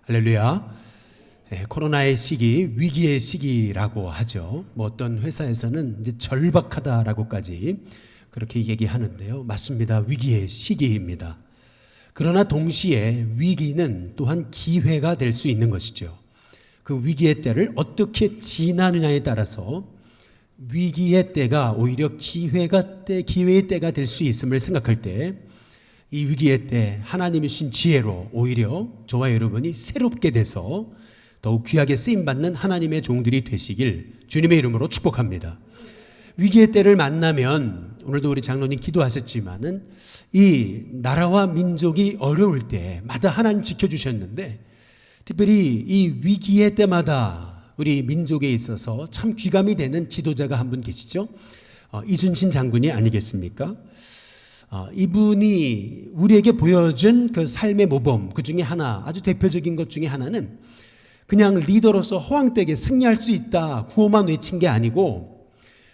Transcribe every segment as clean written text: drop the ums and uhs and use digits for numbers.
할렐루야. 코로나의 시기, 위기의 시기라고 하죠. 어떤 회사에서는 이제 절박하다라고까지 그렇게 얘기하는데요. 맞습니다. 위기의 시기입니다. 그러나 동시에 위기는 또한 기회가 될 수 있는 것이죠. 그 위기의 때를 어떻게 지나느냐에 따라서 위기의 때가 오히려 기회의 때가 될 수 있음을 생각할 때, 이 위기의 때 하나님이 주신 지혜로 오히려 저와 여러분이 새롭게 돼서 더욱 귀하게 쓰임받는 하나님의 종들이 되시길 주님의 이름으로 축복합니다. 위기의 때를 만나면, 오늘도 우리 장로님 기도하셨지만은 이 나라와 민족이 어려울 때마다 하나님 지켜주셨는데, 특별히 이 위기의 때마다 우리 민족에 있어서 참 귀감이 되는 지도자가 한 분 계시죠. 이순신 장군이 아니겠습니까? 이분이 우리에게 보여준 그 삶의 모범, 그 중에 하나, 아주 대표적인 것 중에 하나는 그냥 리더로서 허황되게 승리할 수 있다 구호만 외친 게 아니고,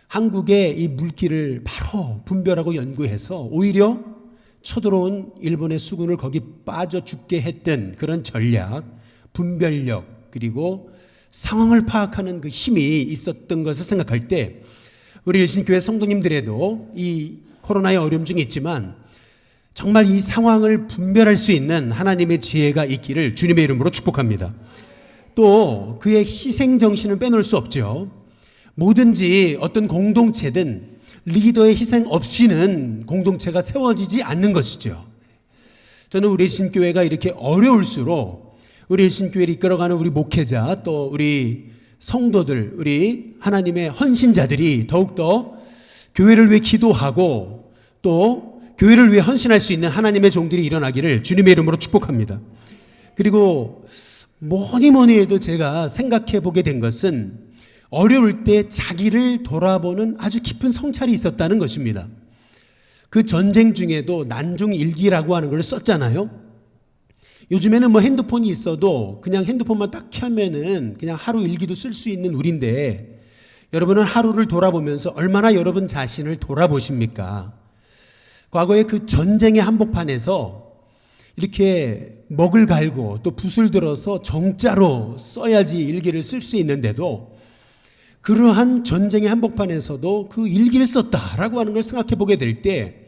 한국의 이 물길을 바로 분별하고 연구해서 오히려 쳐들어온 일본의 수군을 거기 빠져 죽게 했던 그런 전략, 분별력, 그리고 상황을 파악하는 그 힘이 있었던 것을 생각할 때, 우리 일신교회 성도님들에도 이 코로나의 어려움 중에 있지만 정말 이 상황을 분별할 수 있는 하나님의 지혜가 있기를 주님의 이름으로 축복합니다. 또 그의 희생 정신을 빼놓을 수 없죠. 뭐든지 어떤 공동체든 리더의 희생 없이는 공동체가 세워지지 않는 것이죠. 저는 우리 일신교회가 이렇게 어려울수록 우리 일신교회를 이끌어가는 우리 목회자, 또 우리 성도들, 우리 하나님의 헌신자들이 더욱더 교회를 위해 기도하고 또 교회를 위해 헌신할 수 있는 하나님의 종들이 일어나기를 주님의 이름으로 축복합니다. 그리고 뭐니 해도 제가 생각해 보게 된 것은 어려울 때 자기를 돌아보는 아주 깊은 성찰이 있었다는 것입니다. 그 전쟁 중에도 난중일기라고 하는 걸 썼잖아요. 요즘에는 핸드폰이 있어도 그냥 핸드폰만 딱 켜면은 그냥 하루 일기도 쓸 수 있는 우리인데, 여러분은 하루를 돌아보면서 얼마나 여러분 자신을 돌아보십니까? 과거에 그 전쟁의 한복판에서 이렇게 먹을 갈고 또 붓을 들어서 정자로 써야지 일기를 쓸 수 있는데도, 그러한 전쟁의 한복판에서도 그 일기를 썼다라고 하는 걸 생각해 보게 될 때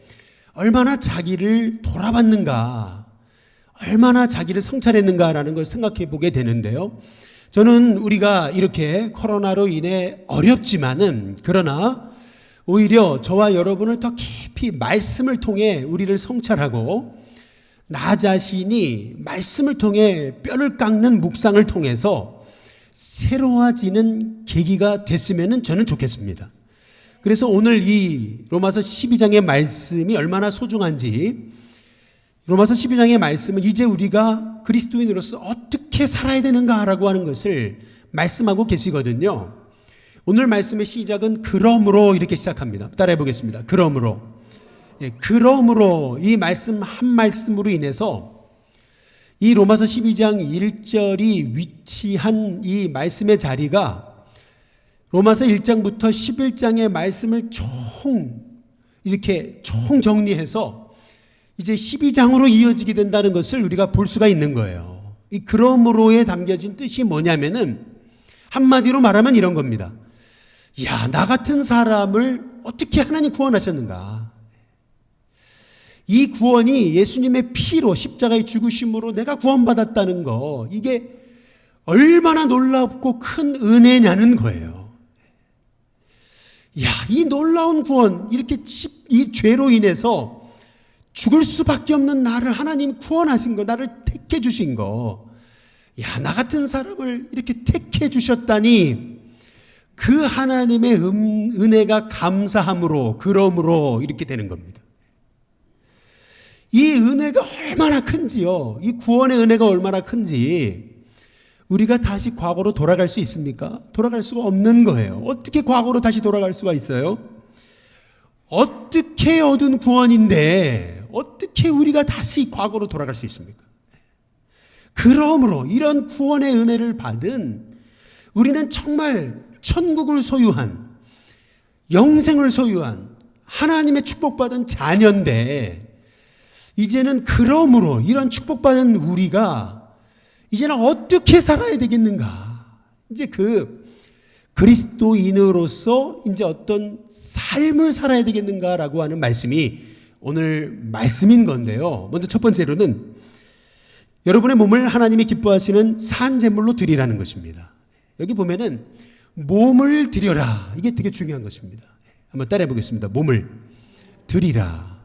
얼마나 자기를 돌아봤는가, 얼마나 자기를 성찰했는가라는 걸 생각해 보게 되는데요. 저는 우리가 이렇게 코로나로 인해 어렵지만은, 그러나 오히려 저와 여러분을 더 깊이 말씀을 통해 우리를 성찰하고 나 자신이 말씀을 통해 뼈를 깎는 묵상을 통해서 새로워지는 계기가 됐으면 저는 좋겠습니다. 그래서 오늘 이 로마서 12장의 말씀이 얼마나 소중한지, 로마서 12장의 말씀은 이제 우리가 그리스도인으로서 어떻게 살아야 되는가라고 하는 것을 말씀하고 계시거든요. 오늘 말씀의 시작은 그러므로 이렇게 시작합니다. 따라해 보겠습니다. 그러므로. 그러므로, 이 말씀 한 말씀으로 인해서 이 로마서 12장 1절이 위치한 이 말씀의 자리가 로마서 1장부터 11장의 말씀을 이렇게 총 정리해서 이제 12장으로 이어지게 된다는 것을 우리가 볼 수가 있는 거예요. 이 그러므로에 담겨진 뜻이 뭐냐면은, 한마디로 말하면 이런 겁니다. 야, 나 같은 사람을 어떻게 하나님 구원하셨는가? 이 구원이 예수님의 피로, 십자가의 죽으심으로 내가 구원받았다는 거, 이게 얼마나 놀랍고 큰 은혜냐는 거예요. 야, 이 놀라운 구원, 이렇게 이 죄로 인해서 죽을 수밖에 없는 나를 하나님 구원하신 거, 나를 택해 주신 거, 야, 나 같은 사람을 이렇게 택해 주셨다니, 그 하나님의 은혜가 감사함으로, 그러므로 이렇게 되는 겁니다. 이 은혜가 얼마나 큰지요, 이 구원의 은혜가 얼마나 큰지, 우리가 다시 과거로 돌아갈 수 있습니까? 돌아갈 수가 없는 거예요. 어떻게 과거로 다시 돌아갈 수가 있어요? 어떻게 얻은 구원인데 어떻게 우리가 다시 과거로 돌아갈 수 있습니까? 그러므로 이런 구원의 은혜를 받은 우리는 정말 천국을 소유한, 영생을 소유한 하나님의 축복받은 자녀인데, 이제는 그러므로 이런 축복받은 우리가 이제는 어떻게 살아야 되겠는가? 이제 그 그리스도인으로서 이제 어떤 삶을 살아야 되겠는가라고 하는 말씀이 오늘 말씀인 건데요. 먼저 첫 번째로는 여러분의 몸을 하나님이 기뻐하시는 산 제물로 드리라는 것입니다. 여기 보면은 몸을 드려라. 이게 되게 중요한 것입니다. 한번 따라해 보겠습니다. 몸을 드리라.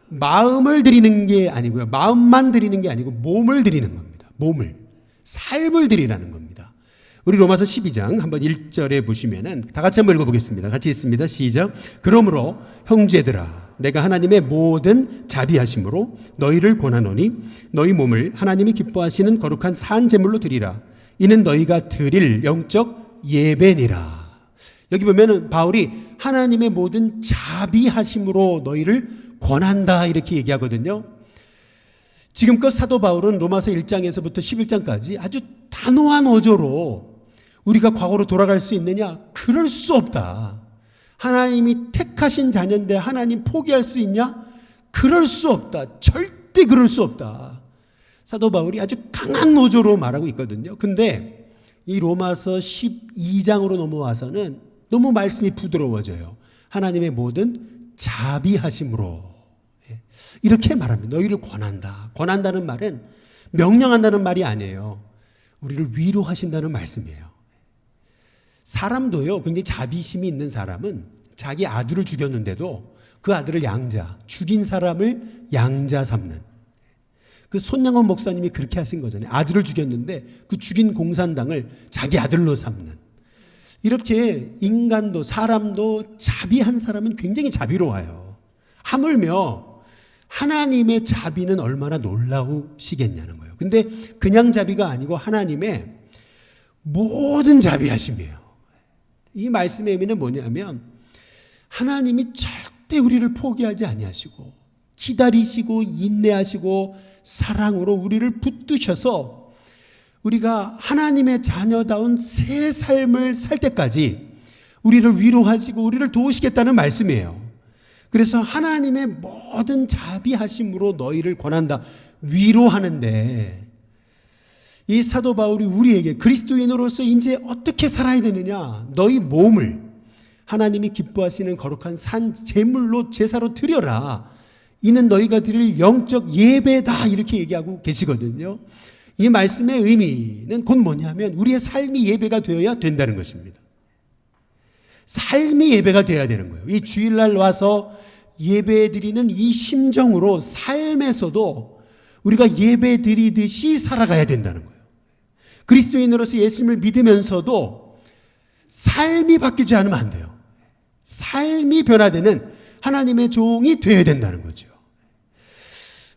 마음을 드리는 게 아니고요. 마음만 드리는 게 아니고 몸을 드리는 겁니다. 몸을. 삶을 드리라는 겁니다. 우리 로마서 12장 한번 1절에 보시면은 다 같이 한번 읽어보겠습니다. 같이 읽습니다. 시작. 그러므로 형제들아 내가 하나님의 모든 자비하심으로 너희를 권하노니 너희 몸을 하나님이 기뻐하시는 거룩한 산 제물로 드리라. 이는 너희가 드릴 영적 예배니라. 여기 보면은 바울이 하나님의 모든 자비하심으로 너희를 권한다 이렇게 얘기하거든요. 지금껏 사도 바울은 로마서 1장에서부터 11장까지 아주 단호한 어조로 우리가 과거로 돌아갈 수 있느냐? 그럴 수 없다. 하나님이 택하신 자녀인데 하나님 포기할 수 있냐? 그럴 수 없다. 절대 그럴 수 없다. 사도 바울이 아주 강한 어조로 말하고 있거든요. 근데 이 로마서 12장으로 넘어와서는 너무 말씀이 부드러워져요. 하나님의 모든 자비하심으로 이렇게 말합니다. 너희를 권한다. 권한다는 말은 명령한다는 말이 아니에요. 우리를 위로하신다는 말씀이에요. 사람도요, 굉장히 자비심이 있는 사람은 자기 아들을 죽였는데도 그 아들을 양자, 죽인 사람을 양자 삼는. 그 손양원 목사님이 그렇게 하신 거잖아요. 아들을 죽였는데 그 죽인 공산당을 자기 아들로 삼는. 이렇게 인간도 사람도 자비한 사람은 굉장히 자비로워요. 하물며 하나님의 자비는 얼마나 놀라우시겠냐는 거예요. 근데 그냥 자비가 아니고 하나님의 모든 자비하심이에요. 이 말씀의 의미는 뭐냐면 하나님이 절대 우리를 포기하지 아니하시고 기다리시고 인내하시고 사랑으로 우리를 붙드셔서 우리가 하나님의 자녀다운 새 삶을 살 때까지 우리를 위로하시고 우리를 도우시겠다는 말씀이에요. 그래서 하나님의 모든 자비하심으로 너희를 권한다. 위로하는데 이 사도 바울이 우리에게 그리스도인으로서 이제 어떻게 살아야 되느냐? 너희 몸을 하나님이 기뻐하시는 거룩한 산 제물로 제사로 드려라. 이는 너희가 드릴 영적 예배다. 이렇게 얘기하고 계시거든요. 이 말씀의 의미는 곧 뭐냐면 우리의 삶이 예배가 되어야 된다는 것입니다. 삶이 예배가 되어야 되는 거예요. 이 주일날 와서 예배 드리는 이 심정으로 삶에서도 우리가 예배 드리듯이 살아가야 된다는 거예요. 그리스도인으로서 예수님을 믿으면서도 삶이 바뀌지 않으면 안 돼요. 삶이 변화되는 하나님의 종이 되어야 된다는 거죠.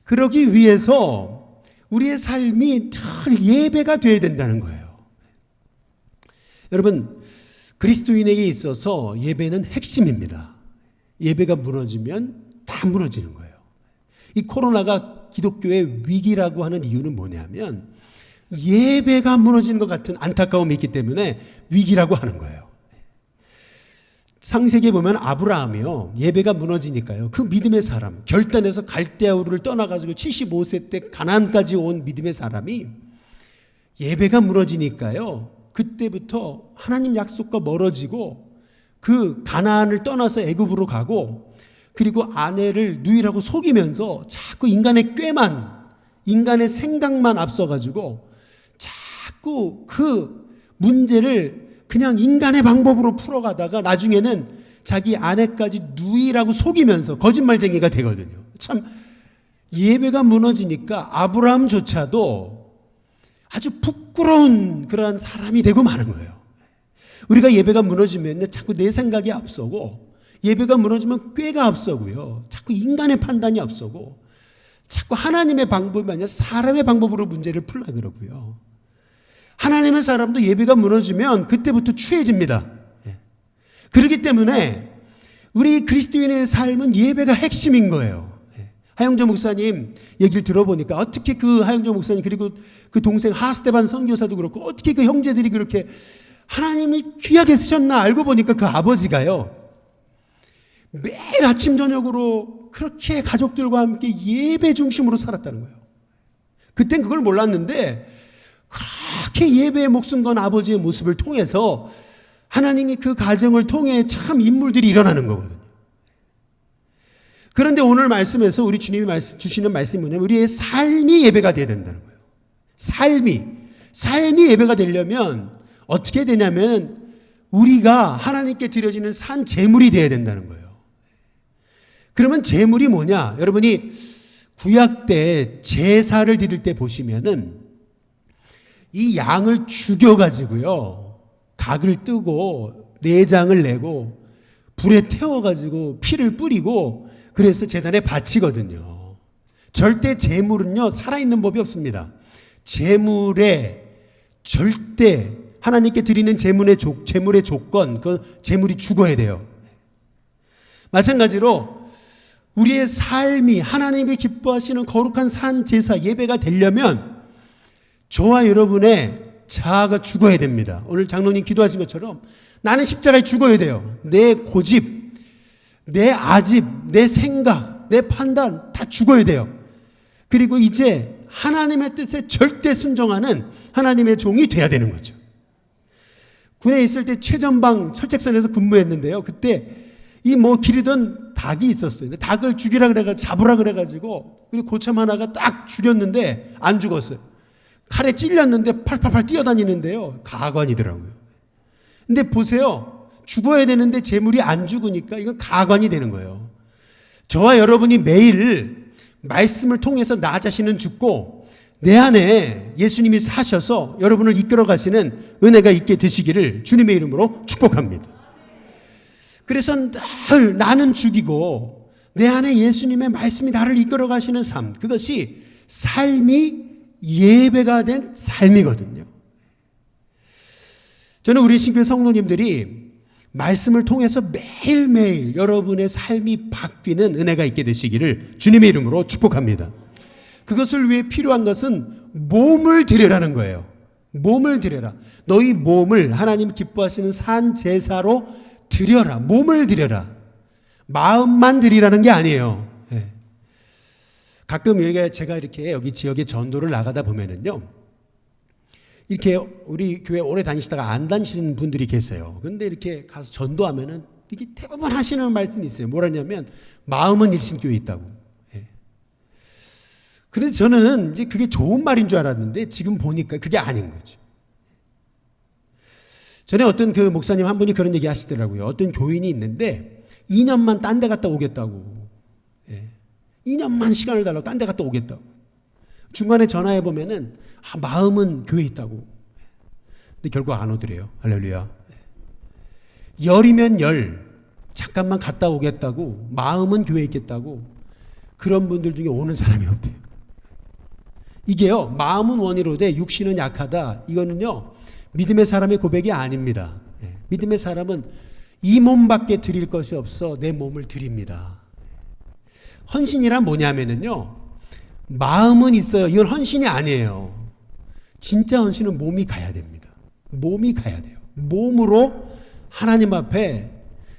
그러기 위해서 우리의 삶이 늘 예배가 되어야 된다는 거예요. 여러분, 그리스도인에게 있어서 예배는 핵심입니다. 예배가 무너지면 다 무너지는 거예요. 이 코로나가 기독교의 위기라고 하는 이유는 뭐냐면 예배가 무너지는 것 같은 안타까움이 있기 때문에 위기라고 하는 거예요. 창세기에 보면 아브라함이요, 예배가 무너지니까요, 그 믿음의 사람, 결단해서 갈대아우르를 떠나가지고 75세 때 가나안까지 온 믿음의 사람이 예배가 무너지니까요, 그때부터 하나님 약속과 멀어지고 그 가나안을 떠나서 애굽으로 가고, 그리고 아내를 누이라고 속이면서 자꾸 인간의 꾀만, 인간의 생각만 앞서가지고 자꾸 그 문제를 그냥 인간의 방법으로 풀어가다가 나중에는 자기 아내까지 누이라고 속이면서 거짓말쟁이가 되거든요. 참 예배가 무너지니까 아브라함조차도 아주 부끄러운 그러한 사람이 되고 마는 거예요. 우리가 예배가 무너지면 자꾸 내 생각이 앞서고, 예배가 무너지면 꾀가 앞서고요, 자꾸 인간의 판단이 앞서고, 자꾸 하나님의 방법이 아니라 사람의 방법으로 문제를 풀려고 그러고요. 하나님의 사람도 예배가 무너지면 그때부터 추해집니다. 그렇기 때문에 우리 그리스도인의 삶은 예배가 핵심인 거예요. 하영조 목사님 얘기를 들어보니까 어떻게 그 하영조 목사님, 그리고 그 동생 하스테반 선교사도 그렇고, 어떻게 그 형제들이 그렇게 하나님이 귀하게 쓰셨나 알고 보니까 그 아버지가요, 매일 아침 저녁으로 그렇게 가족들과 함께 예배 중심으로 살았다는 거예요. 그땐 그걸 몰랐는데 그렇게 예배에 목숨 건 아버지의 모습을 통해서 하나님이 그 가정을 통해 참 인물들이 일어나는 거거든요. 그런데 오늘 말씀에서 우리 주님이 주시는 말씀이 뭐냐면 우리의 삶이 예배가 되어야 된다는 거예요. 삶이 예배가 되려면 어떻게 되냐면 우리가 하나님께 드려지는 산 제물이 되어야 된다는 거예요. 그러면 제물이 뭐냐? 여러분이 구약 때 제사를 드릴 때 보시면은 이 양을 죽여가지고요, 각을 뜨고 내장을 내고 불에 태워가지고 피를 뿌리고 그래서 제단에 바치거든요. 절대 제물은요 살아있는 법이 없습니다. 제물에 절대 하나님께 드리는 제물의 조건, 그 제물이 죽어야 돼요. 마찬가지로 우리의 삶이 하나님이 기뻐하시는 거룩한 산 제사 예배가 되려면 저와 여러분의 자아가 죽어야 됩니다. 오늘 장로님 기도하신 것처럼 나는 십자가에 죽어야 돼요. 내 고집, 내 아집, 내 생각, 내 판단 다 죽어야 돼요. 그리고 이제 하나님의 뜻에 절대 순종하는 하나님의 종이 돼야 되는 거죠. 군에 있을 때 최전방 철책선에서 근무했는데요. 그때 이 기르던 닭이 있었어요. 닭을 죽이라 그래가지고 잡으라 그래가지고 고참 하나가 딱 죽였는데 안 죽었어요. 칼에 찔렸는데 팔팔팔 뛰어다니는데요. 가관이더라고요. 근데 보세요. 죽어야 되는데 제물이 안 죽으니까 이건 가관이 되는 거예요. 저와 여러분이 매일 말씀을 통해서 나 자신은 죽고 내 안에 예수님이 사셔서 여러분을 이끌어 가시는 은혜가 있게 되시기를 주님의 이름으로 축복합니다. 그래서 늘 나는 죽이고 내 안에 예수님의 말씀이 나를 이끌어 가시는 삶, 그것이 삶이 예배가 된 삶이거든요. 저는 우리 신교회 성도님들이 말씀을 통해서 매일매일 여러분의 삶이 바뀌는 은혜가 있게 되시기를 주님의 이름으로 축복합니다. 그것을 위해 필요한 것은 몸을 드리라는 거예요. 몸을 드려라. 너희 몸을 하나님 기뻐하시는 산 제사로 드려라. 몸을 드려라. 마음만 드리라는 게 아니에요. 네. 가끔 제가 이렇게 여기 지역에 전도를 나가다 보면은요, 이렇게 우리 교회 오래 다니시다가 안 다니시는 분들이 계세요. 근데 이렇게 가서 전도하면은 이게 대부분 하시는 말씀이 있어요. 뭐라냐면 마음은 일신교회에 있다고. 네. 그래서 저는 이제 그게 좋은 말인 줄 알았는데 지금 보니까 그게 아닌 거죠. 전에 어떤 그 목사님 한 분이 그런 얘기 하시더라고요. 어떤 교인이 있는데 2년만 딴 데 갔다 오겠다고. 예. 2년만 시간을 달라고 딴 데 갔다 오겠다고. 중간에 전화해 보면은 마음은 교회에 있다고. 근데 결국 안 오더래요. 할렐루야. 열이면 열. 잠깐만 갔다 오겠다고. 마음은 교회에 있겠다고. 그런 분들 중에 오는 사람이 없대요. 이게요. 마음은 원이로되 육신은 약하다. 이거는요. 믿음의 사람의 고백이 아닙니다. 믿음의 사람은 이 몸밖에 드릴 것이 없어 내 몸을 드립니다. 헌신이란 뭐냐면요. 마음은 있어요. 이건 헌신이 아니에요. 진짜 헌신은 몸이 가야 됩니다. 몸이 가야 돼요. 몸으로 하나님 앞에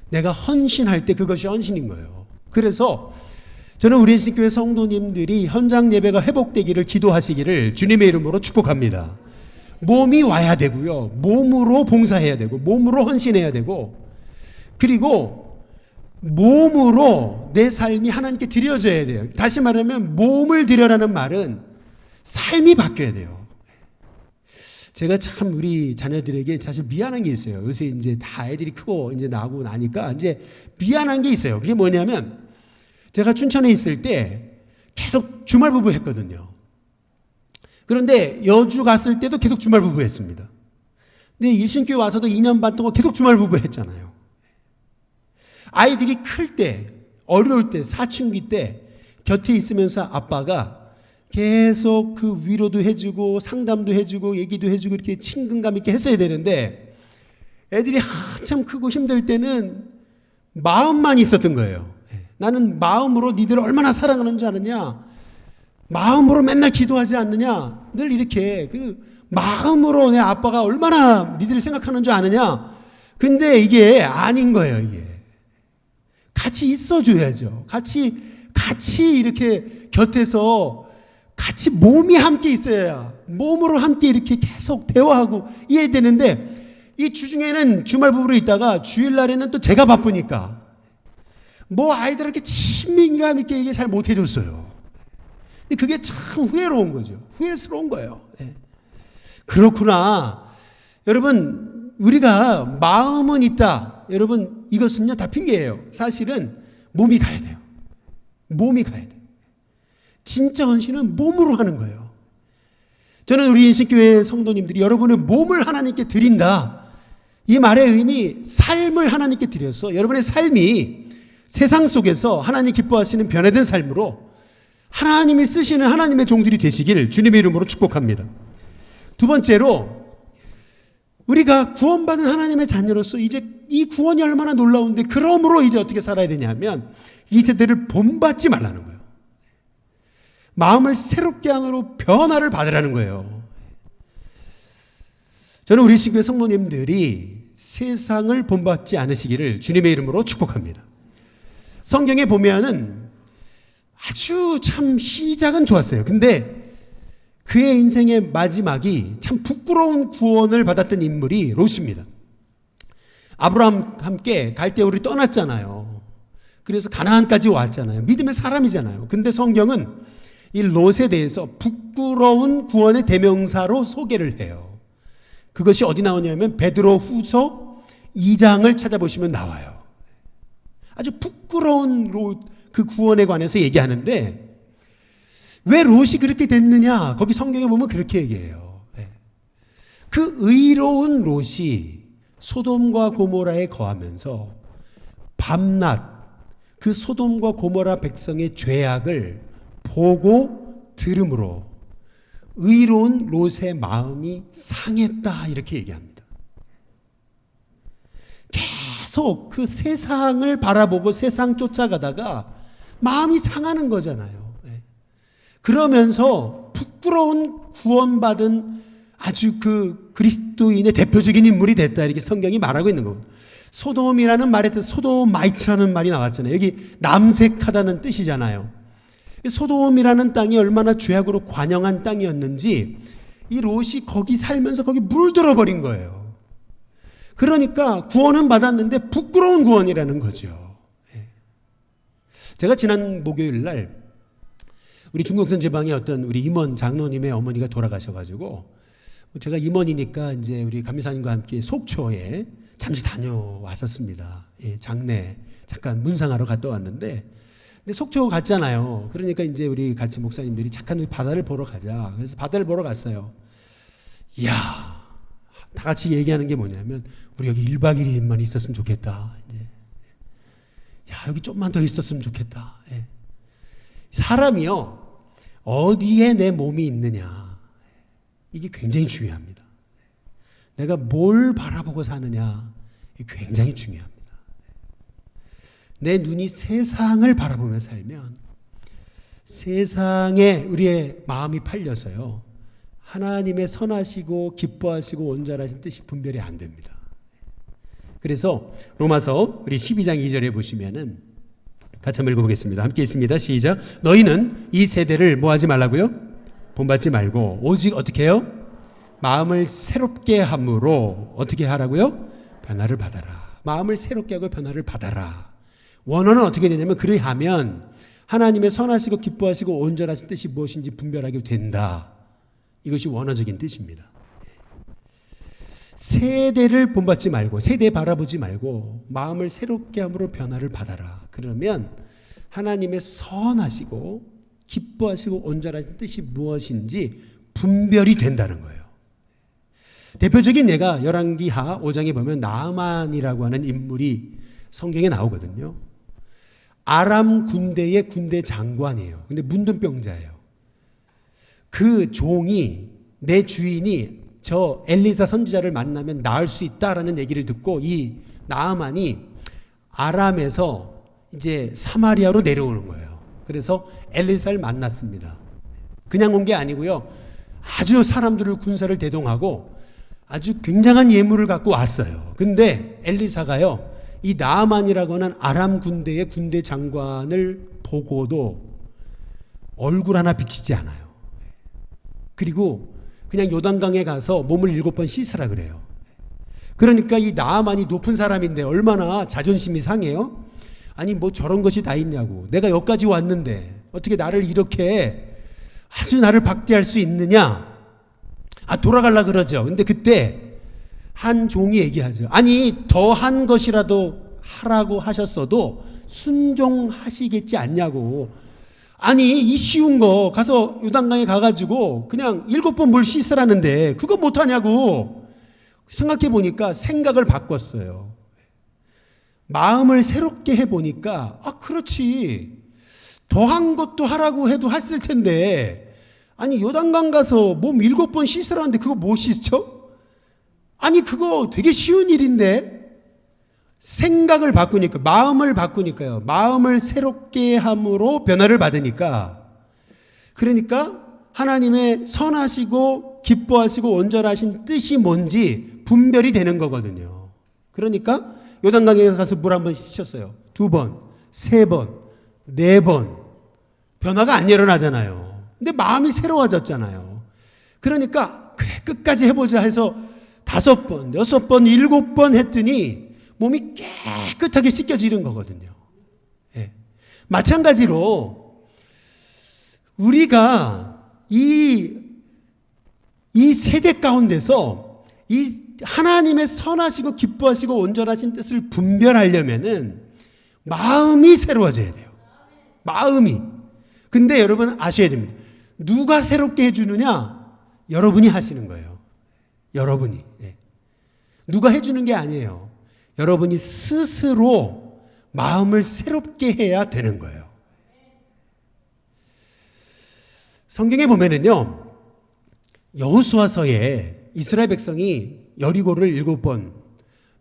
내가 헌신할 때 그것이 헌신인 거예요. 그래서 저는 우리 신교회 성도님들이 현장 예배가 회복되기를 기도하시기를 주님의 이름으로 축복합니다. 몸이 와야 되고요. 몸으로 봉사해야 되고 몸으로 헌신해야 되고 그리고 몸으로 내 삶이 하나님께 드려져야 돼요. 다시 말하면 몸을 드려라는 말은 삶이 바뀌어야 돼요. 제가 참 우리 자녀들에게 사실 미안한 게 있어요. 요새 이제 다 애들이 크고 이제 나고 나니까 이제 미안한 게 있어요. 그게 뭐냐면 제가 춘천에 있을 때 계속 주말 부부 했거든요. 그런데 여주 갔을 때도 계속 주말 부부 했습니다. 근데 일신교회 와서도 2년 반 동안 계속 주말 부부 했잖아요. 아이들이 클 때, 어려울 때, 사춘기 때 곁에 있으면서 아빠가 계속 그 위로도 해주고 상담도 해주고 얘기도 해주고 이렇게 친근감 있게 했어야 되는데 애들이 한참 크고 힘들 때는 마음만 있었던 거예요. 나는 마음으로 니들을 얼마나 사랑하는 줄 아느냐? 마음으로 맨날 기도하지 않느냐? 늘 이렇게 그 마음으로 내 아빠가 얼마나 니들을 생각하는 줄 아느냐? 근데 이게 아닌 거예요, 이게. 같이 있어줘야죠. 같이 이렇게 곁에서 같이 몸이 함께 있어야 몸으로 함께 이렇게 계속 대화하고 이해되는데 이 주중에는 주말 부부로 있다가 주일날에는 또 제가 바쁘니까 뭐 아이들에게 친밀감 있게 얘기 잘 못해줬어요. 근데 그게 참 후회로운 거죠. 후회스러운 거예요. 네. 그렇구나. 여러분, 우리가 마음은 있다. 여러분, 이것은요 다 핑계예요. 사실은 몸이 가야 돼요. 몸이 가야 돼요. 진짜 헌신은 몸으로 하는 거예요. 저는 우리 인식교회 성도님들이 여러분의 몸을 하나님께 드린다. 이 말의 의미, 삶을 하나님께 드려서 여러분의 삶이 세상 속에서 하나님 기뻐하시는 변화된 삶으로 하나님이 쓰시는 하나님의 종들이 되시길 주님의 이름으로 축복합니다. 두 번째로, 우리가 구원받은 하나님의 자녀로서 이제 이 구원이 얼마나 놀라운데 그러므로 이제 어떻게 살아야 되냐면 이 세대를 본받지 말라는 거예요. 마음을 새롭게 함으로 변화를 받으라는 거예요. 저는 우리 신교회 성도님들이 세상을 본받지 않으시기를 주님의 이름으로 축복합니다. 성경에 보면은 아주 참 시작은 좋았어요. 근데 그의 인생의 마지막이 참 부끄러운 구원을 받았던 인물이 롯입니다. 아브라함과 함께 갈대우를 떠났잖아요. 그래서 가나안까지 왔잖아요. 믿음의 사람이잖아요. 근데 성경은 이 롯에 대해서 부끄러운 구원의 대명사로 소개를 해요. 그것이 어디 나오냐면 베드로 후서 2장을 찾아보시면 나와요. 아주 부끄러운 롯, 그 구원에 관해서 얘기하는데 왜 롯이 그렇게 됐느냐? 거기 성경에 보면 그렇게 얘기해요. 그 의로운 롯이 소돔과 고모라에 거하면서 밤낮 그 소돔과 고모라 백성의 죄악을 보고 들음으로 의로운 롯의 마음이 상했다 이렇게 얘기합니다. 계속 그 세상을 바라보고 세상 쫓아가다가 마음이 상하는 거잖아요. 그러면서 부끄러운 구원받은 아주 그 그리스도인의 대표적인 인물이 됐다 이렇게 성경이 말하고 있는 겁니다. 소돔이라는 말에 뜻 소도마이트라는 말이 나왔잖아요. 여기 남색하다는 뜻이잖아요. 소돔이라는 땅이 얼마나 죄악으로 관영한 땅이었는지 이 롯이 거기 살면서 거기 물들어 버린 거예요. 그러니까 구원은 받았는데 부끄러운 구원이라는 거죠. 제가 지난 목요일 날 우리 중국선 지방의 어떤 우리 임원 장로님의 어머니가 돌아가셔가지고 제가 임원이니까 이제 우리 감리사님과 함께 속초에 잠시 다녀왔었습니다. 장례 잠깐 문상하러 갔다 왔는데 근데 속초 갔잖아요. 그러니까 이제 우리 같이 목사님들이 잠깐 우리 바다를 보러 가자. 그래서 바다를 보러 갔어요. 이야, 다 같이 얘기하는 게 뭐냐면 우리 여기 1박 2일만 있었으면 좋겠다. 이제 야, 여기 좀만 더 있었으면 좋겠다. 사람이요 어디에 내 몸이 있느냐 이게 굉장히 중요합니다. 내가 뭘 바라보고 사느냐 이게 굉장히 중요합니다. 내 눈이 세상을 바라보며 살면 세상에 우리의 마음이 팔려서요 하나님의 선하시고 기뻐하시고 온전하신 뜻이 분별이 안 됩니다. 그래서 로마서 우리 12장 2절에 보시면은 같이 한번 읽어보겠습니다. 함께 있습니다. 시작. 너희는 이 세대를 뭐 하지 말라고요? 본받지 말고 오직 어떻게 해요? 마음을 새롭게 함으로 어떻게 하라고요? 변화를 받아라. 마음을 새롭게 하고 변화를 받아라. 원어는 어떻게 되냐면 그리하면 하나님의 선하시고 기뻐하시고 온전하신 뜻이 무엇인지 분별하게 된다. 이것이 원어적인 뜻입니다. 세대를 본받지 말고 세대 바라보지 말고 마음을 새롭게 함으로 변화를 받아라. 그러면 하나님의 선하시고 기뻐하시고 온전하신 뜻이 무엇인지 분별이 된다는 거예요. 대표적인 예가 열왕기하 5장에 보면 나아만이라고 하는 인물이 성경에 나오거든요. 아람 군대의 군대 장관이에요. 근데 문둥병자예요. 그 종이 내 주인이 저 엘리사 선지자를 만나면 나을 수 있다라는 얘기를 듣고 이 나아만이 아람에서 이제 사마리아로 내려오는 거예요. 그래서 엘리사를 만났습니다. 그냥 온 게 아니고요. 아주 사람들을 군사를 대동하고 아주 굉장한 예물을 갖고 왔어요. 근데 엘리사가요. 이 나아만이라고 하는 아람 군대의 군대 장관을 보고도 얼굴 하나 비치지 않아요. 그리고 그냥 요단강에 가서 몸을 7번 씻으라 그래요. 그러니까 이 나아만이 높은 사람인데 얼마나 자존심이 상해요? 아니 뭐 저런 것이 다 있냐고. 내가 여기까지 왔는데 어떻게 나를 이렇게 아주 나를 박대할 수 있느냐. 돌아가려 그러죠. 근데 그때 한 종이 얘기하죠. 아니 더한 것이라도 하라고 하셨어도 순종하시겠지 않냐고. 아니 이 쉬운 거 가서 요단강에 가가지고 그냥 7번 물 씻으라는데 그거 못하냐고. 생각해 보니까 생각을 바꿨어요. 마음을 새롭게 해보니까 그렇지. 더한 것도 하라고 해도 했을 텐데 아니 요단강 가서 몸 7번 씻으라는데 그거 못 씻죠? 아니 그거 되게 쉬운 일인데. 생각을 바꾸니까, 마음을 바꾸니까요. 마음을 새롭게 함으로 변화를 받으니까. 그러니까 하나님의 선하시고 기뻐하시고 온전하신 뜻이 뭔지 분별이 되는 거거든요. 그러니까 요단강에 가서 물 한번 씻었어요. 2번, 3번, 4번. 변화가 안 일어나잖아요. 근데 마음이 새로워졌잖아요. 그러니까 그래 끝까지 해보자 해서 5번, 6번, 7번 했더니 몸이 깨끗하게 씻겨지는 거거든요. 예. 마찬가지로 우리가 이 세대 가운데서 이 하나님의 선하시고 기뻐하시고 온전하신 뜻을 분별하려면은 마음이 새로워져야 돼요. 마음이. 근데 여러분 아셔야 됩니다. 누가 새롭게 해주느냐? 여러분이 하시는 거예요. 여러분이. 예. 누가 해주는 게 아니에요. 여러분이 스스로 마음을 새롭게 해야 되는 거예요. 성경에 보면은요, 여호수아서에 이스라엘 백성이 여리고를 7번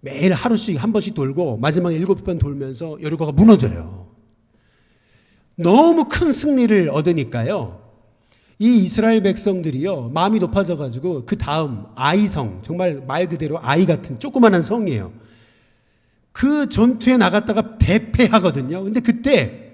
매일 하루씩 한 번씩 돌고 마지막에 7번 돌면서 여리고가 무너져요. 너무 큰 승리를 얻으니까요. 이 이스라엘 백성들이요, 마음이 높아져 가지고 그 다음 아이성, 정말 말 그대로 아이 같은 조그만한 성이에요. 그 전투에 나갔다가 대패하거든요. 근데 그때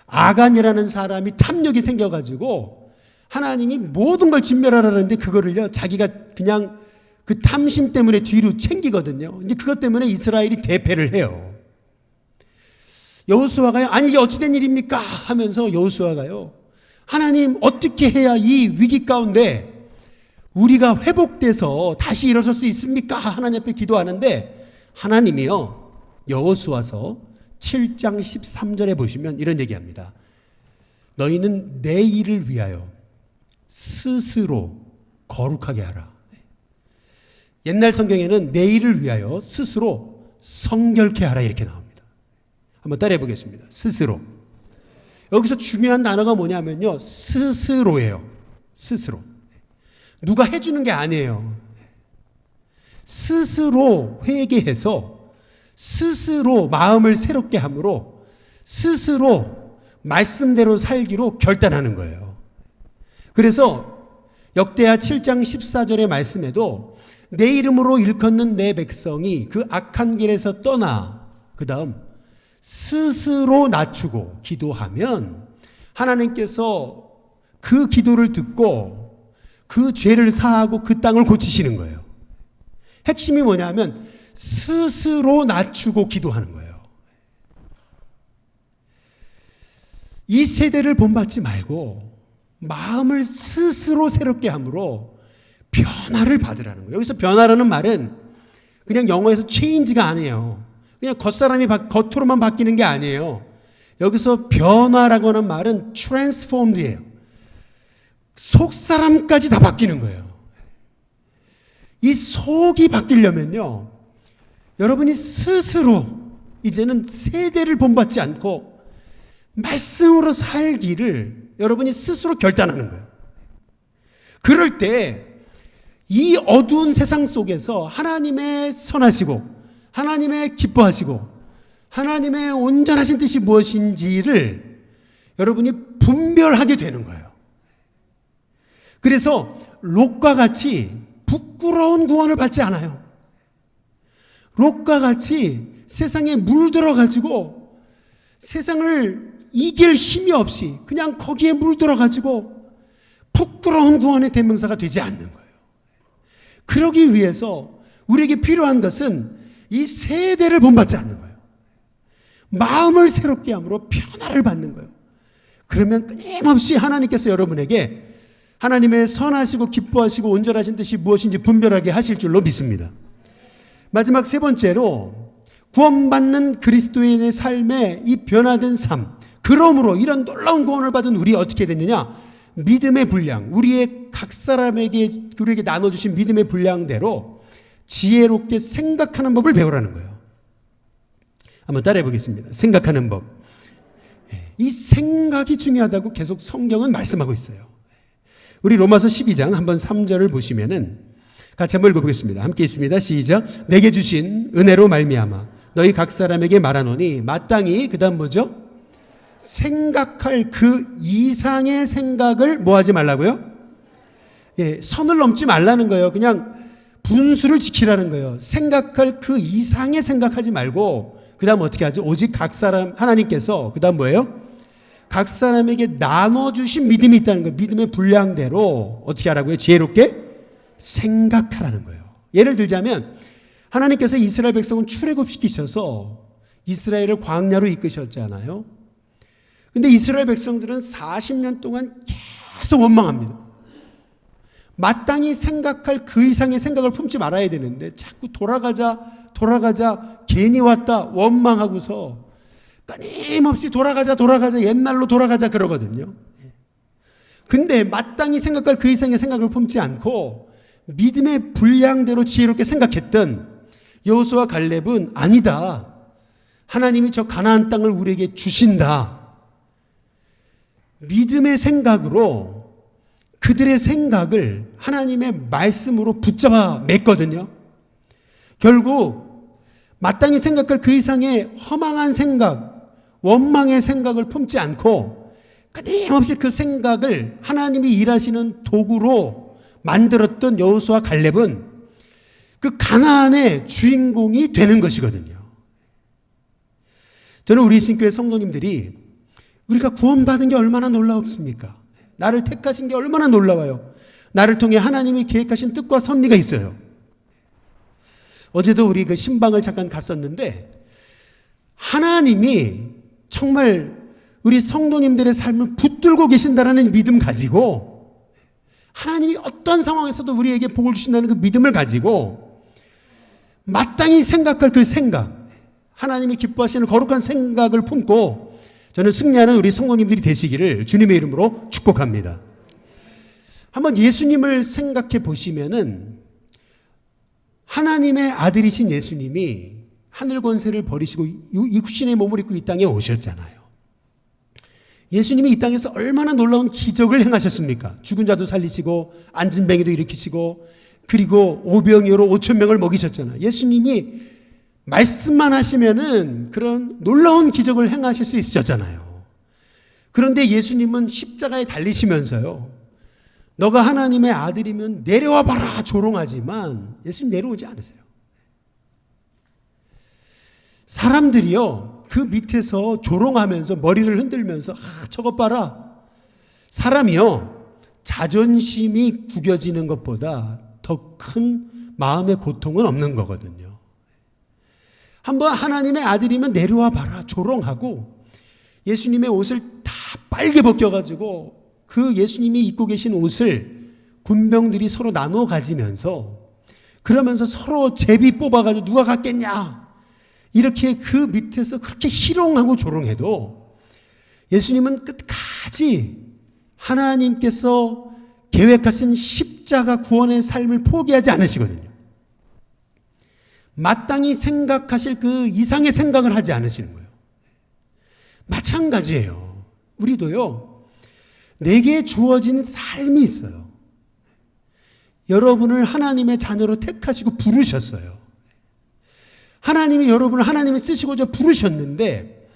아간이라는 사람이 탐욕이 생겨가지고 하나님이 모든 걸 진멸하라는데 그거를요 자기가 그냥 그 탐심 때문에 뒤로 챙기거든요. 근데 그것 때문에 이스라엘이 대패를 해요. 여호수아가요, 아니 이게 어찌된 일입니까? 하면서 여호수아가요, 하나님 어떻게 해야 이 위기 가운데 우리가 회복돼서 다시 일어설 수 있습니까? 하나님 앞에 기도하는데 하나님이요, 여호수아서 7장 13절에 보시면 이런 얘기합니다. 너희는 내 일을 위하여 스스로 거룩하게 하라. 옛날 성경에는 내 일을 위하여 스스로 성결케 하라 이렇게 나옵니다. 한번 따라해 보겠습니다. 스스로. 여기서 중요한 단어가 뭐냐면요, 스스로예요. 스스로. 누가 해주는 게 아니에요. 스스로 회개해서 스스로 마음을 새롭게 함으로 스스로 말씀대로 살기로 결단하는 거예요. 그래서 역대하 7장 14절의 말씀에도 내 이름으로 일컫는 내 백성이 그 악한 길에서 떠나 그 다음 스스로 낮추고 기도하면 하나님께서 그 기도를 듣고 그 죄를 사하고 그 땅을 고치시는 거예요. 핵심이 뭐냐면 스스로 낮추고 기도하는 거예요. 이 세대를 본받지 말고 마음을 스스로 새롭게 함으로 변화를 받으라는 거예요. 여기서 변화라는 말은 그냥 영어에서 change가 아니에요. 그냥 겉사람이 겉으로만 바뀌는 게 아니에요. 여기서 변화라고 하는 말은 transformed예요. 속사람까지 다 바뀌는 거예요. 이 속이 바뀌려면요, 여러분이 스스로 이제는 세대를 본받지 않고 말씀으로 살기를 여러분이 스스로 결단하는 거예요. 그럴 때 이 어두운 세상 속에서 하나님의 선하시고 하나님의 기뻐하시고 하나님의 온전하신 뜻이 무엇인지를 여러분이 분별하게 되는 거예요. 그래서 롯과 같이 부끄러운 구원을 받지 않아요. 롯과 같이 세상에 물들어가지고 세상을 이길 힘이 없이 그냥 거기에 물들어가지고 부끄러운 구원의 대명사가 되지 않는 거예요. 그러기 위해서 우리에게 필요한 것은 이 세대를 본받지 않는 거예요. 마음을 새롭게 함으로 변화를 받는 거예요. 그러면 끊임없이 하나님께서 여러분에게 하나님의 선하시고 기뻐하시고 온전하신 뜻이 무엇인지 분별하게 하실 줄로 믿습니다. 마지막 세 번째로 구원받는 그리스도인의 삶의 이 변화된 삶, 그러므로 이런 놀라운 구원을 받은 우리 어떻게 되느냐? 믿음의 분량, 우리의 각 사람에게 우리에게 나눠주신 믿음의 분량대로 지혜롭게 생각하는 법을 배우라는 거예요. 한번 따라해 보겠습니다. 생각하는 법. 이 생각이 중요하다고 계속 성경은 말씀하고 있어요. 우리 로마서 12장 한번 3절을 보시면은 같이 한번 읽어보겠습니다. 함께 있습니다. 시작. 내게 주신 은혜로 말미암아 너희 각 사람에게 말하노니 마땅히 그다음 뭐죠? 생각할 그 이상의 생각을 뭐 하지 말라고요? 선을 넘지 말라는 거예요. 그냥 분수를 지키라는 거예요. 생각할 그 이상의 생각하지 말고 그 다음 어떻게 하죠? 오직 각 사람 하나님께서 그 다음 뭐예요? 각 사람에게 나눠주신 믿음이 있다는 거예요. 믿음의 분량대로 어떻게 하라고요? 지혜롭게 생각하라는 거예요. 예를 들자면 하나님께서 이스라엘 백성을 출애굽시키셔서 이스라엘을 광야로 이끄셨잖아요. 근데 이스라엘 백성들은 40년 동안 계속 원망합니다. 마땅히 생각할 그 이상의 생각을 품지 말아야 되는데 자꾸 돌아가자 괜히 왔다 원망하고서 끊임없이 돌아가자 옛날로 돌아가자 그러거든요. 근데 마땅히 생각할 그 이상의 생각을 품지 않고 믿음의 분량대로 지혜롭게 생각했던 여호수아 갈렙은 아니다. 하나님이 저 가나안 땅을 우리에게 주신다. 믿음의 생각으로 그들의 생각을 하나님의 말씀으로 붙잡아 맸거든요. 결국 마땅히 생각할 그 이상의 허망한 생각, 원망의 생각을 품지 않고 끊임없이 그 생각을 하나님이 일하시는 도구로 만들었던 여호수아 갈렙은 그 가나안의 주인공이 되는 것이거든요. 저는 우리 신교회 성도님들이 우리가 구원받은 게 얼마나 놀라웠습니까? 나를 택하신 게 얼마나 놀라워요. 나를 통해 하나님이 계획하신 뜻과 섭리가 있어요. 어제도 우리 그 신방을 잠깐 갔었는데 하나님이 정말 우리 성도님들의 삶을 붙들고 계신다라는 믿음 가지고 하나님이 어떤 상황에서도 우리에게 복을 주신다는 그 믿음을 가지고 마땅히 생각할 그 생각, 하나님이 기뻐하시는 거룩한 생각을 품고 저는 승리하는 우리 성도님들이 되시기를 주님의 이름으로 축복합니다. 한번 예수님을 생각해 보시면은 하나님의 아들이신 예수님이 하늘 권세를 버리시고 육신의 몸을 입고 이 땅에 오셨잖아요. 예수님이 이 땅에서 얼마나 놀라운 기적을 행하셨습니까? 죽은 자도 살리시고 앉은 뱅이도 일으키시고 그리고 오병이어로 5,000명을 먹이셨잖아요. 예수님이 말씀만 하시면은 그런 놀라운 기적을 행하실 수 있었잖아요. 그런데 예수님은 십자가에 달리시면서요. 너가 하나님의 아들이면 내려와 봐라 조롱하지만 예수님 내려오지 않으세요. 사람들이요. 그 밑에서 조롱하면서 머리를 흔들면서 저것 봐라. 사람이요. 자존심이 구겨지는 것보다 더 큰 마음의 고통은 없는 거거든요. 한번 하나님의 아들이면 내려와 봐라 조롱하고 예수님의 옷을 다 빨개 벗겨가지고 그 예수님이 입고 계신 옷을 군병들이 서로 나눠 가지면서 그러면서 서로 제비 뽑아가지고 누가 갖겠냐 이렇게 그 밑에서 그렇게 희롱하고 조롱해도 예수님은 끝까지 하나님께서 계획하신 십자가 구원의 삶을 포기하지 않으시거든요. 마땅히 생각하실 그 이상의 생각을 하지 않으시는 거예요. 마찬가지예요. 우리도요. 내게 주어진 삶이 있어요. 여러분을 하나님의 자녀로 택하시고 부르셨어요. 하나님이 여러분을 하나님이 쓰시고자 부르셨는데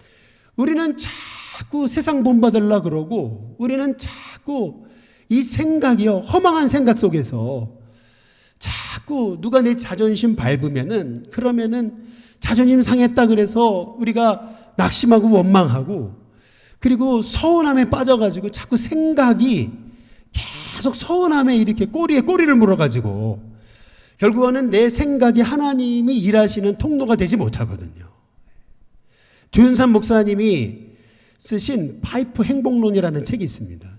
우리는 자꾸 세상 본받으려고 그러고 우리는 자꾸 이 생각이요. 허망한 생각 속에서 자꾸 누가 내 자존심 밟으면은 그러면은 자존심 상했다 그래서 우리가 낙심하고 원망하고 그리고 서운함에 빠져가지고 자꾸 생각이 계속 서운함에 이렇게 꼬리에 꼬리를 물어가지고 결국은 내 생각이 하나님이 일하시는 통로가 되지 못하거든요. 조윤산 목사님이 쓰신 파이프 행복론이라는 책이 있습니다.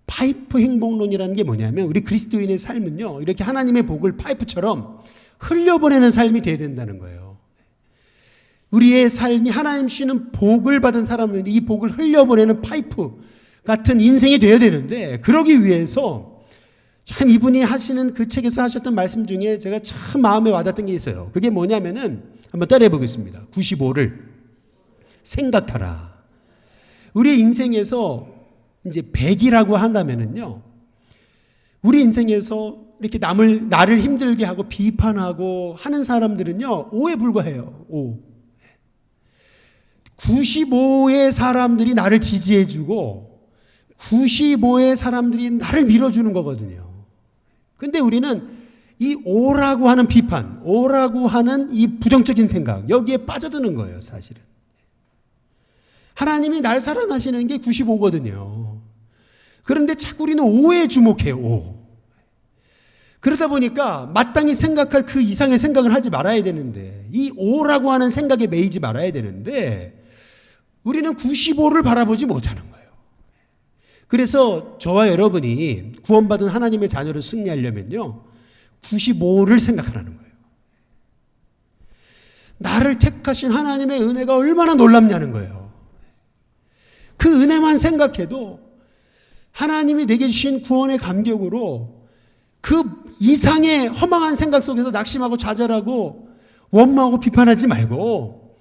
파이프 행복론이라는 게 뭐냐면 우리 그리스도인의 삶은요, 이렇게 하나님의 복을 파이프처럼 흘려보내는 삶이 되어야 된다는 거예요. 우리의 삶이 하나님 주시는 복을 받은 사람은 이 복을 흘려보내는 파이프 같은 인생이 되어야 되는데, 그러기 위해서 참 이분이 하시는 그 책에서 하셨던 말씀 중에 제가 참 마음에 와닿던 게 있어요. 그게 뭐냐면은 한번 따라해 보겠습니다. 95를 생각하라. 우리 인생에서 이제 100이라고 한다면은요, 우리 인생에서 이렇게 나를 힘들게 하고 비판하고 하는 사람들은요, 5에 불과해요. 5. 95의 사람들이 나를 지지해주고 95의 사람들이 나를 밀어주는 거거든요. 근데 우리는 이 5라고 하는 비판, 5라고 하는 이 부정적인 생각, 여기에 빠져드는 거예요, 사실은. 하나님이 날 사랑하시는 게 95거든요. 그런데 자꾸 우리는 5에 주목해요, 5. 그러다 보니까 마땅히 생각할 그 이상의 생각을 하지 말아야 되는데, 이 5라고 하는 생각에 매이지 말아야 되는데, 우리는 95를 바라보지 못하는 거예요. 그래서 저와 여러분이 구원받은 하나님의 자녀를 승리하려면요, 95를 생각하라는 거예요. 나를 택하신 하나님의 은혜가 얼마나 놀랍냐는 거예요. 그 은혜만 생각해도 하나님이 내게 주신 구원의 감격으로 그 이상의 허망한 생각 속에서 낙심하고 좌절하고 원망하고 비판하지 말고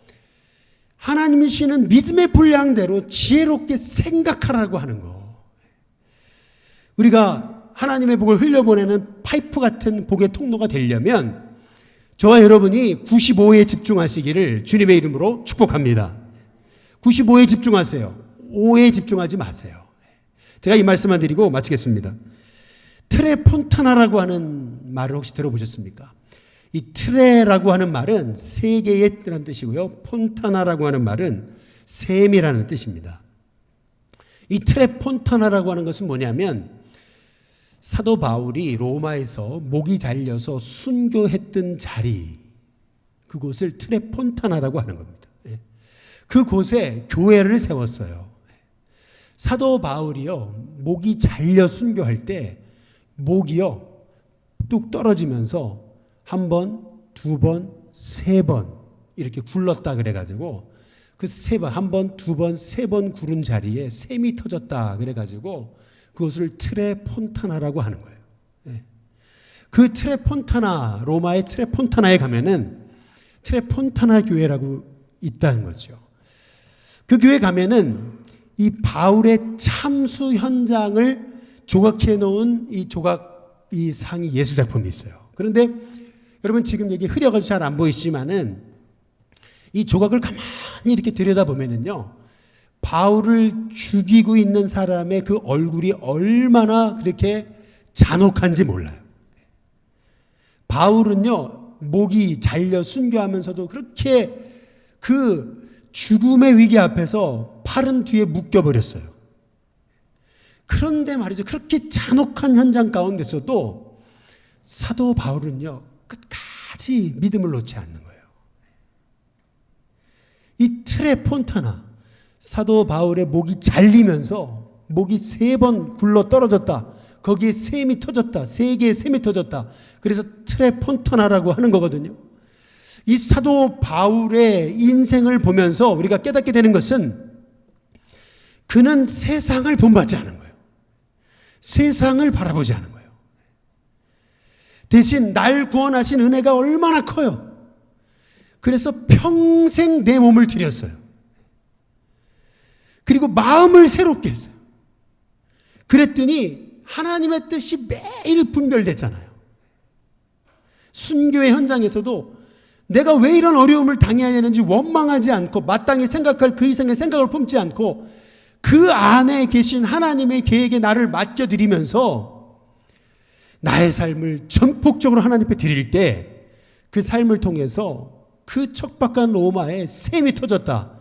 하나님이 주시는 믿음의 분량대로 지혜롭게 생각하라고 하는 거. 우리가 하나님의 복을 흘려보내는 파이프 같은 복의 통로가 되려면 저와 여러분이 95에 집중하시기를 주님의 이름으로 축복합니다. 95에 집중하세요. 5에 집중하지 마세요. 제가 이 말씀만 드리고 마치겠습니다. 트레폰타나라고 하는 말을 혹시 들어보셨습니까? 이 트레라고 하는 말은 세계의 뜻이고요. 폰타나라고 하는 말은 샘이라는 뜻입니다. 이 트레폰타나라고 하는 것은 뭐냐면 사도 바울이 로마에서 목이 잘려서 순교했던 자리, 그곳을 트레폰타나라고 하는 겁니다. 그곳에 교회를 세웠어요. 사도 바울이요, 목이 잘려 순교할 때 목이요 뚝 떨어지면서 한 번, 두 번, 세 번 이렇게 굴렀다 그래가지고 그 세 번, 한 번, 두 번, 세 번 구른 자리에 샘이 터졌다 그래가지고 그것을 트레폰타나라고 하는 거예요. 그 트레폰타나, 로마의 트레폰타나에 가면은 트레폰타나 교회라고 있다는 거죠. 그 교회 가면은 이 바울의 참수 현장을 조각해 놓은 이 상이 예술 작품이 있어요. 그런데 여러분 지금 여기 흐려가지고 잘 안 보이시지만은 이 조각을 가만히 이렇게 들여다보면은요, 바울을 죽이고 있는 사람의 그 얼굴이 얼마나 그렇게 잔혹한지 몰라요. 바울은요, 목이 잘려 순교하면서도 그렇게 그 죽음의 위기 앞에서 팔은 뒤에 묶여버렸어요. 그런데 말이죠, 그렇게 잔혹한 현장 가운데서도 사도 바울은요, 끝까지 믿음을 놓지 않는 거예요. 이 트레폰타나, 사도 바울의 목이 잘리면서 목이 3번 굴러 떨어졌다. 거기에 샘이 터졌다. 3개의 샘이 터졌다. 그래서 트레폰타나라고 하는 거거든요. 이 사도 바울의 인생을 보면서 우리가 깨닫게 되는 것은 그는 세상을 본받지 않은 거예요. 세상을 바라보지 않은 거예요. 대신 날 구원하신 은혜가 얼마나 커요. 그래서 평생 내 몸을 드렸어요. 그리고 마음을 새롭게 했어요. 그랬더니 하나님의 뜻이 매일 분별됐잖아요. 순교의 현장에서도 내가 왜 이런 어려움을 당해야 되는지 원망하지 않고 마땅히 생각할 그 이상의 생각을 품지 않고 그 안에 계신 하나님의 계획에 나를 맡겨드리면서 나의 삶을 전폭적으로 하나님 앞에 드릴 때 그 삶을 통해서 그 척박한 로마에 샘이 터졌다.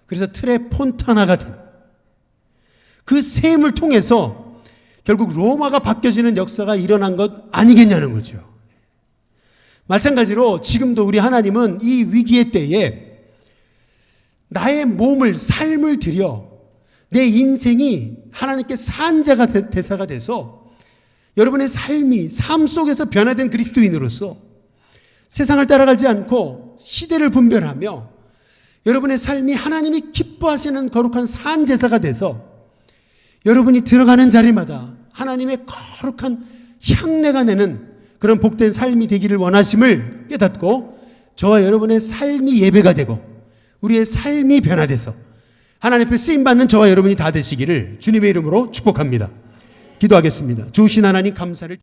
그래서 트레폰타나가 된 그 샘을 통해서 결국 로마가 바뀌어지는 역사가 일어난 것 아니겠냐는 거죠. 마찬가지로 지금도 우리 하나님은 이 위기의 때에 나의 몸을, 삶을 들여 내 인생이 하나님께 산자가 대사가 돼서 여러분의 삶 속에서 변화된 그리스도인으로서 세상을 따라가지 않고 시대를 분별하며 여러분의 삶이 하나님이 기뻐하시는 거룩한 산제사가 돼서 여러분이 들어가는 자리마다 하나님의 거룩한 향내가 내는 그런 복된 삶이 되기를 원하심을 깨닫고 저와 여러분의 삶이 예배가 되고 우리의 삶이 변화돼서 하나님 앞에 쓰임받는 저와 여러분이 다 되시기를 주님의 이름으로 축복합니다. 기도하겠습니다. 좋으신 하나님 감사를